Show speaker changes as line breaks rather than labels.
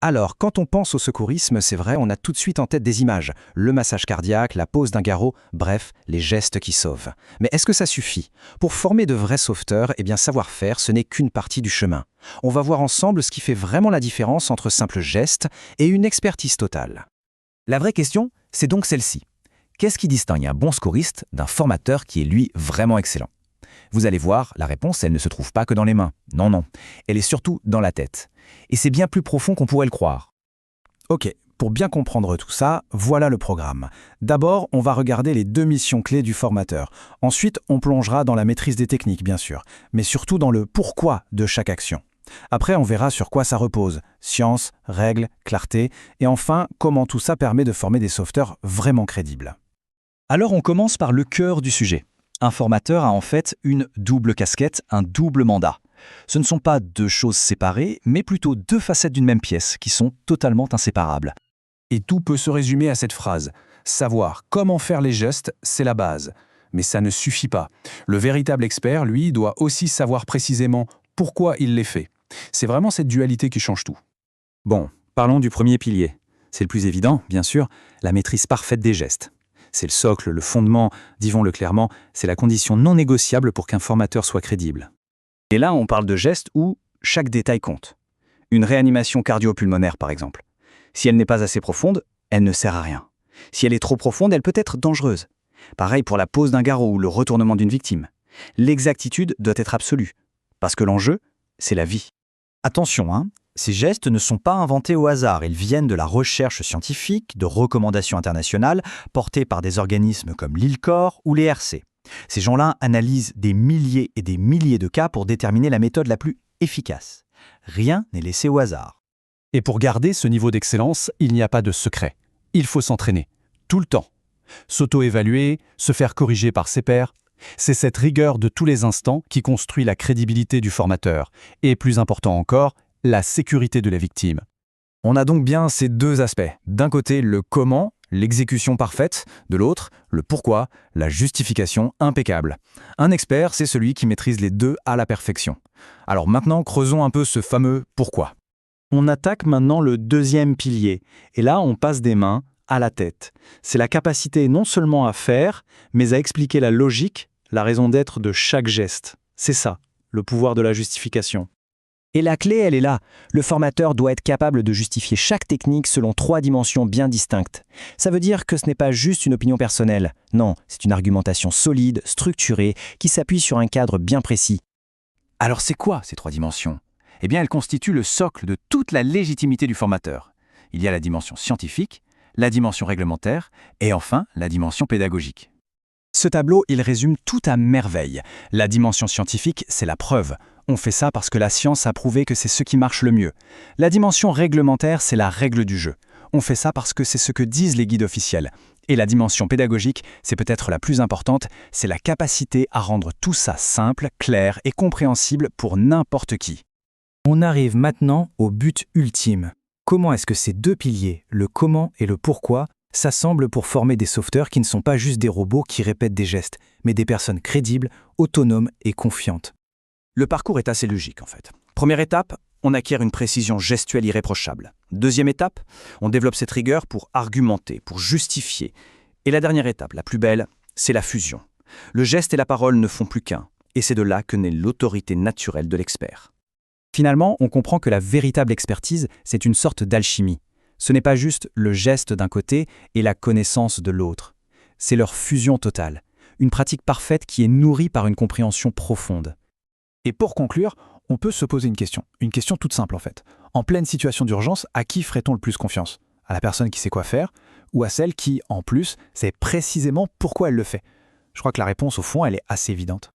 Alors, quand on pense au secourisme, c'est vrai, on a tout de suite en tête des images. Le massage cardiaque, la pose d'un garrot, bref, les gestes qui sauvent. Mais est-ce que ça suffit? Pour former de vrais sauveteurs, savoir faire, ce n'est qu'une partie du chemin. On va voir ensemble ce qui fait vraiment la différence entre simples gestes et une expertise totale.
La vraie question, c'est donc celle-ci. Qu'est-ce qui distingue un bon secouriste d'un formateur qui est lui vraiment excellent? Vous allez voir, la réponse, elle ne se trouve pas que dans les mains. Non, non. Elle est surtout dans la tête. Et c'est bien plus profond qu'on pourrait le croire.
Ok, pour bien comprendre tout ça, voilà le programme. D'abord, on va regarder les 2 missions clés du formateur. Ensuite, on plongera dans la maîtrise des techniques, bien sûr, mais surtout dans le pourquoi de chaque action. Après, on verra sur quoi ça repose. Science, règles, clarté, et enfin, comment tout ça permet de former des sauveteurs vraiment crédibles.
Alors on commence par le cœur du sujet. Un formateur a en fait une double casquette, un double mandat. Ce ne sont pas 2 choses séparées, mais plutôt 2 facettes d'une même pièce qui sont totalement inséparables.
Et tout peut se résumer à cette phrase. Savoir comment faire les gestes, c'est la base. Mais ça ne suffit pas. Le véritable expert, lui, doit aussi savoir précisément pourquoi il les fait. C'est vraiment cette dualité qui change tout.
Bon, parlons du premier pilier. C'est le plus évident, bien sûr, la maîtrise parfaite des gestes. C'est le socle, le fondement, disons-le clairement, c'est la condition non négociable pour qu'un formateur soit crédible. Et là, on parle de gestes où chaque détail compte. Une réanimation cardio-pulmonaire, par exemple. Si elle n'est pas assez profonde, elle ne sert à rien. Si elle est trop profonde, elle peut être dangereuse. Pareil pour la pose d'un garrot ou le retournement d'une victime. L'exactitude doit être absolue. Parce que l'enjeu, c'est la vie. Attention, ces gestes ne sont pas inventés au hasard. Ils viennent de la recherche scientifique, de recommandations internationales portées par des organismes comme l'ILCOR ou les RC. Ces gens-là analysent des milliers et des milliers de cas pour déterminer la méthode la plus efficace. Rien n'est laissé au hasard.
Et pour garder ce niveau d'excellence, il n'y a pas de secret. Il faut s'entraîner, tout le temps. S'auto-évaluer, se faire corriger par ses pairs. C'est cette rigueur de tous les instants qui construit la crédibilité du formateur. Et plus important encore, la sécurité de la victime.
On a donc bien ces 2 aspects. D'un côté, le comment, l'exécution parfaite. De l'autre, le pourquoi, la justification impeccable. Un expert, c'est celui qui maîtrise les 2 à la perfection. Alors maintenant, creusons un peu ce fameux pourquoi. On attaque maintenant le 2e pilier. Et là, on passe des mains à la tête. C'est la capacité non seulement à faire, mais à expliquer la logique, la raison d'être de chaque geste. C'est ça, le pouvoir de la justification.
Et la clé, elle est là. Le formateur doit être capable de justifier chaque technique selon 3 dimensions bien distinctes. Ça veut dire que ce n'est pas juste une opinion personnelle. Non, c'est une argumentation solide, structurée, qui s'appuie sur un cadre bien précis.
Alors c'est quoi ces 3 dimensions? Eh bien, elles constituent le socle de toute la légitimité du formateur. Il y a la dimension scientifique, la dimension réglementaire et enfin la dimension pédagogique. Ce tableau, il résume tout à merveille. La dimension scientifique, c'est la preuve. On fait ça parce que la science a prouvé que c'est ce qui marche le mieux. La dimension réglementaire, c'est la règle du jeu. On fait ça parce que c'est ce que disent les guides officiels. Et la dimension pédagogique, c'est peut-être la plus importante, c'est la capacité à rendre tout ça simple, clair et compréhensible pour n'importe qui.
On arrive maintenant au but ultime. Comment est-ce que ces 2 piliers, le comment et le pourquoi, s'assemblent pour former des sauveteurs qui ne sont pas juste des robots qui répètent des gestes, mais des personnes crédibles, autonomes et confiantes?
Le parcours est assez logique en fait. Première étape, on acquiert une précision gestuelle irréprochable. Deuxième étape, on développe cette rigueur pour argumenter, pour justifier. Et la dernière étape, la plus belle, c'est la fusion. Le geste et la parole ne font plus qu'un, et c'est de là que naît l'autorité naturelle de l'expert.
Finalement, on comprend que la véritable expertise, c'est une sorte d'alchimie. Ce n'est pas juste le geste d'un côté et la connaissance de l'autre. C'est leur fusion totale, une pratique parfaite qui est nourrie par une compréhension profonde.
Et pour conclure, on peut se poser une question toute simple en fait. En pleine situation d'urgence, à qui ferait-on le plus confiance? À la personne qui sait quoi faire ou à celle qui, en plus, sait précisément pourquoi elle le fait? Je crois que la réponse, au fond, elle est assez évidente.